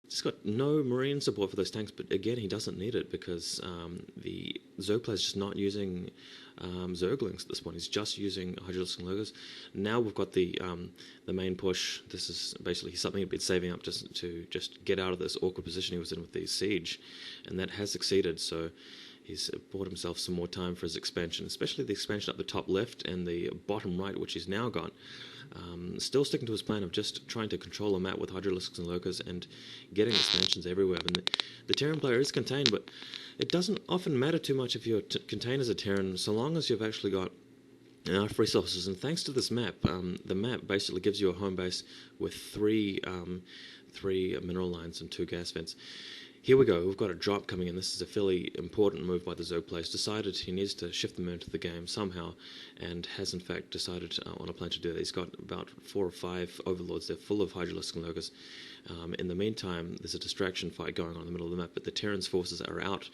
He's got no marine support for those tanks, but again, he doesn't need it because the Zerg player is just not using Zerglings at this point. He's just using Hydralisks and Lurkers. Now we've got the main push. This is basically something he'd been saving up just to get out of this awkward position he was in with the siege, and that has succeeded. So he's bought himself some more time for his expansion, especially the expansion up the top left and the bottom right, which he's now got. Still sticking to his plan of just trying to control a map with Hydralisks and Lurkers and getting expansions everywhere. And the Terran player is contained, but it doesn't often matter too much if you're contained as a Terran, so long as you've actually got enough resources. And thanks to this map, the map basically gives you a home base with three mineral lines and 2 gas vents. Here we go, we've got a drop coming in. This is a fairly important move by the Zerg player. He's decided he needs to shift them into the game somehow, and has in fact decided on a plan to do that. He's got about 4 or 5 overlords. They're full of Hydralisks and Lurkers. In the meantime, there's a distraction fight going on in the middle of the map, but the Terran's forces are out,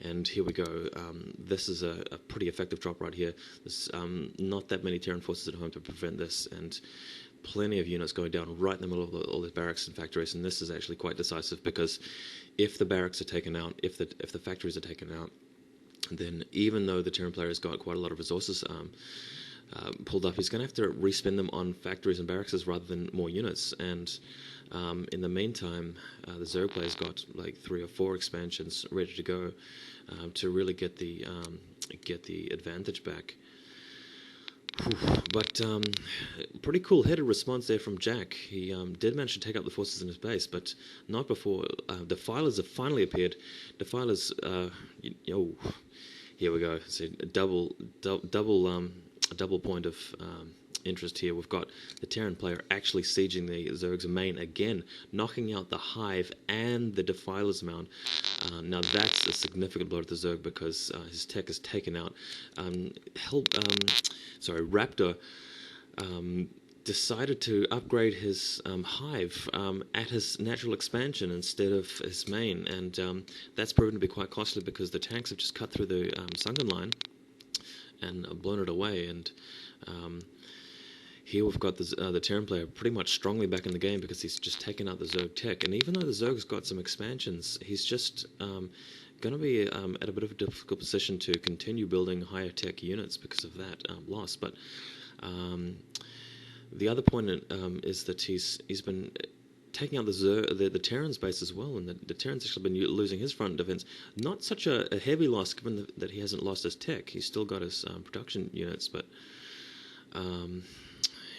and here we go. This is a pretty effective drop right here. There's not that many Terran forces at home to prevent this, and plenty of units going down right in the middle of all the barracks and factories, and this is actually quite decisive, because if the barracks are taken out, if the factories are taken out, then even though the Terran player has got quite a lot of resources pulled up, he's going to have to respend them on factories and barracks rather than more units. And in the meantime, the Zerg player's got like 3 or 4 expansions ready to go to really get the advantage back. But pretty cool-headed response there from Jack. He did manage to take up the forces in his base, but not before Defilers have finally appeared. Defilers, here we go. See, a double point of interest here. We've got the Terran player actually sieging the Zerg's main again, knocking out the Hive and the Defiler's Mound. Now that's a significant blow to the Zerg, because his tech is taken out. Raptor decided to upgrade his Hive at his natural expansion instead of his main, and that's proven to be quite costly, because the tanks have just cut through the Sunken line and blown it away. And here we've got the Terran player pretty much strongly back in the game, because he's just taken out the Zerg tech. And even though the Zerg's got some expansions, he's just going to be at a bit of a difficult position to continue building higher tech units because of that loss. But the other point is that he's been taking out the Terran's base as well, and the Terran's actually been losing his front defense. Not such a heavy loss, given that he hasn't lost his tech. He's still got his production units, but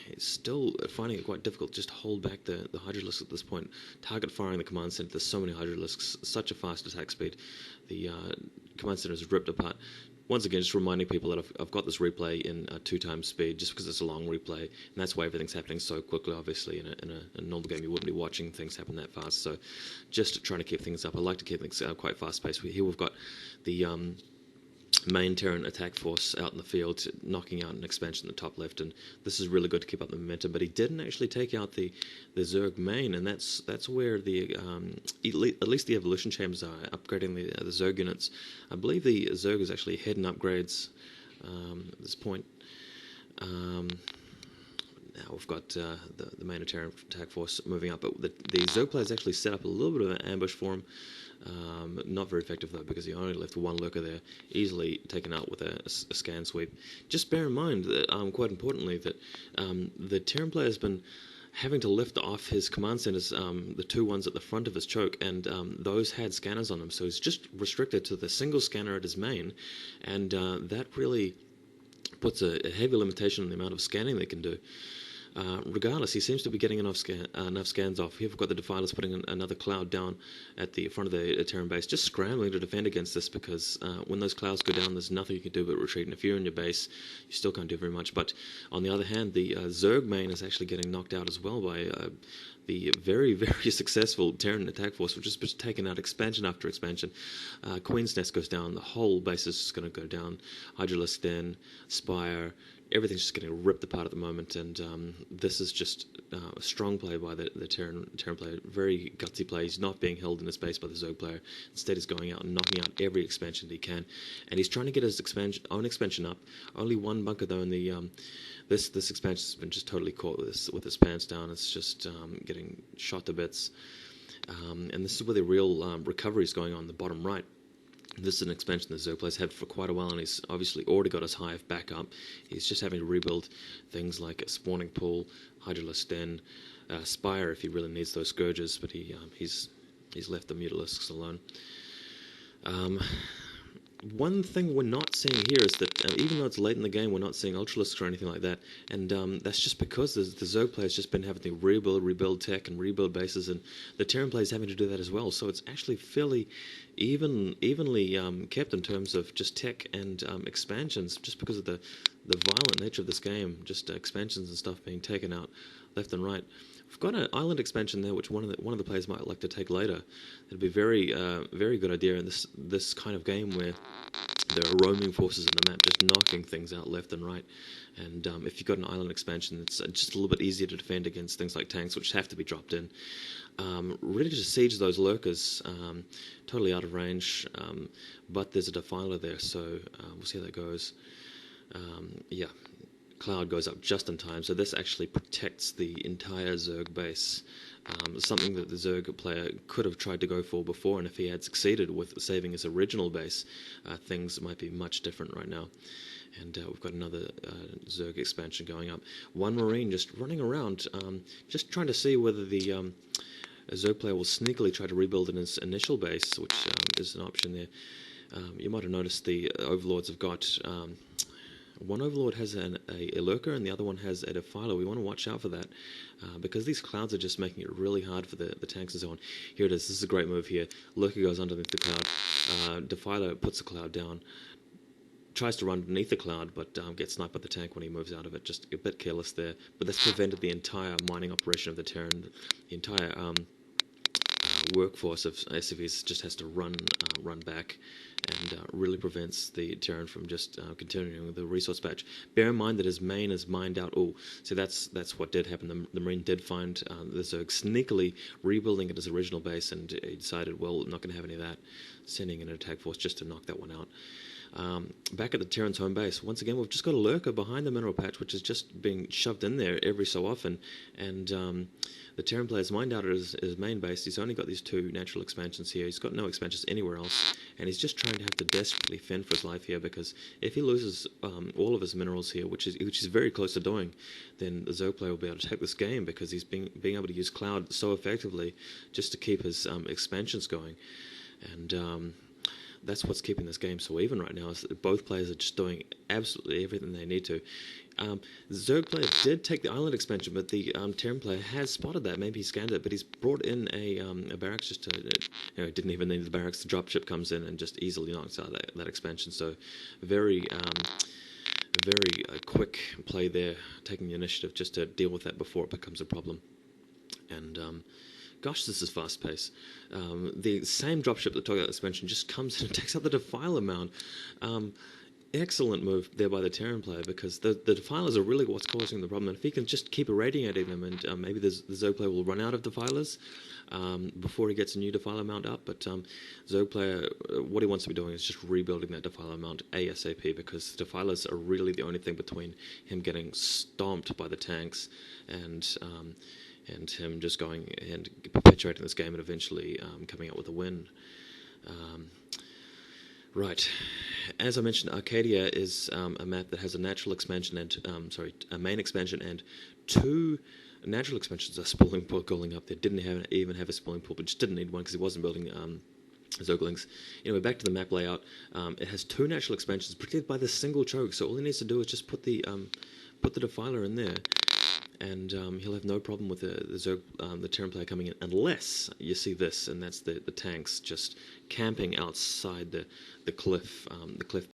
he's still finding it quite difficult just to hold back the Hydralisks at this point. Target firing the command center. There's so many Hydralisks, such a fast attack speed. The command center is ripped apart. Once again, just reminding people that I've got this replay in 2x speed, just because it's a long replay, and that's why everything's happening so quickly. Obviously, in a normal game, you wouldn't be watching things happen that fast. So, just trying to keep things up. I like to keep things quite fast-paced. Here we've got the main Terran attack force out in the field, knocking out an expansion in the top left, and this is really good to keep up the momentum. But he didn't actually take out the Zerg main, and that's where the at least the evolution chambers are upgrading the Zerg units. I believe the Zerg is actually heading upgrades at this point. Now we've got the main Terran attack force moving up, but the Zerg players actually set up a little bit of an ambush for him. Not very effective though, because he only left 1 lurker there, easily taken out with a scan sweep. Just bear in mind that, quite importantly, that the Terran player has been having to lift off his command centers, the 2 ones at the front of his choke, and those had scanners on them, so he's just restricted to the single scanner at his main, and that really puts a heavy limitation on the amount of scanning they can do. Regardless, he seems to be getting enough scans off. Here we've got the Defilers putting another cloud down at the front of the Terran base, just scrambling to defend against this, because when those clouds go down, there's nothing you can do but retreat. And if you're in your base, you still can't do very much. But on the other hand, the Zerg main is actually getting knocked out as well by the very, very successful Terran attack force, which has just taken out expansion after expansion. Queen's Nest goes down, the whole base is just going to go down. Hydralisk Den, Spire, everything's just getting ripped apart at the moment, and this is just a strong play by the Terran player. Very gutsy play. He's not being held in his base by the Zerg player. Instead, he's going out and knocking out every expansion that he can, and he's trying to get his own expansion up. Only 1 bunker though in the this expansion has been just totally caught with his pants down. It's just getting shot to bits. and this is where the real recovery is going on the bottom right. This is an expansion that Zerg players had for quite a while, and he's obviously already got his hive back up. He's just having to rebuild things like a spawning pool, Hydralisk Den, Spire if he really needs those Scourges, but he's left the Mutalisks alone. One thing we're not seeing here is that even though it's late in the game, we're not seeing Ultralisks or anything like that, and that's just because the Zerg players just been having to rebuild tech and rebuild bases, and the Terran players having to do that as well. So it's actually fairly evenly kept in terms of just tech and expansions, just because of the violent nature of this game, just expansions and stuff being taken out left and right. We've got an island expansion there, which one of the players might like to take later. It'd be very good idea in this kind of game where there are roaming forces in the map, just knocking things out left and right. And if you've got an island expansion, it's just a little bit easier to defend against things like tanks, which have to be dropped in. Ready to siege those lurkers, totally out of range, but there's a defiler there, so we'll see how that goes. Yeah. Cloud goes up just in time, so this actually protects the entire Zerg base. Something that the Zerg player could have tried to go for before, and if he had succeeded with saving his original base, things might be much different right now. And we've got another Zerg expansion going up. One Marine just running around, just trying to see whether the Zerg player will sneakily try to rebuild in his initial base, which is an option there. You might have noticed the Overlords have got... one Overlord has a lurker and the other one has a defiler. We want to watch out for that because these clouds are just making it really hard for the tanks and so on. Here it is. This is a great move here. Lurker goes underneath the cloud. Defiler puts the cloud down. Tries to run beneath the cloud, but gets sniped by the tank when he moves out of it. Just a bit careless there. But that's prevented the entire mining operation of the Terran. The entire workforce of SCVs just has to run back, and really prevents the Terran from just continuing with the resource patch. Bear in mind that his main is mined out. Oh, so that's what did happen. The Marine did find the Zerg sneakily rebuilding at his original base, and he decided, well, I'm not going to have any of that, sending an attack force just to knock that one out. Back at the Terran's home base, once again, we've just got a lurker behind the mineral patch, which is just being shoved in there every so often, and the Terran player's mined out at his main base. He's only got these two natural expansions here. He's got no expansions anywhere else, and he's just trying to have to desperately fend for his life here, because if he loses all of his minerals here, which is very close to doing, then the Zerg player will be able to take this game, because he's being able to use Cloud so effectively just to keep his expansions going, and that's what's keeping this game so even right now, is that both players are just doing absolutely everything they need to. The Zerg player did take the island expansion, but the Terran player has spotted that. Maybe he scanned it, but he's brought in a barracks just to... didn't even need the barracks. The dropship comes in and just easily knocks out that expansion. So very quick play there, taking the initiative just to deal with that before it becomes a problem. And... gosh, this is fast pace. The same dropship that took out the expansion just comes in and takes out the Defiler mount. Excellent move there by the Terran player, because the Defilers are really what's causing the problem. And if he can just keep irradiating them, and maybe the Zerg player will run out of Defilers before he gets a new Defiler mount up. But Zerg player, what he wants to be doing is just rebuilding that Defiler mount ASAP, because Defilers are really the only thing between him getting stomped by the tanks and him just going and perpetuating this game and eventually coming out with a win. Right. As I mentioned, Arcadia is a map that has a natural expansion and, a main expansion and two natural expansions. A spawning pool going up there. Didn't even have a spawning pool, but just didn't need one because he wasn't building Zerglings. Anyway, back to the map layout. It has two natural expansions protected by this single choke, so all he needs to do is just put the Defiler in there, and he'll have no problem with the Terran player coming in, unless you see this, and that's the tanks just camping outside the cliff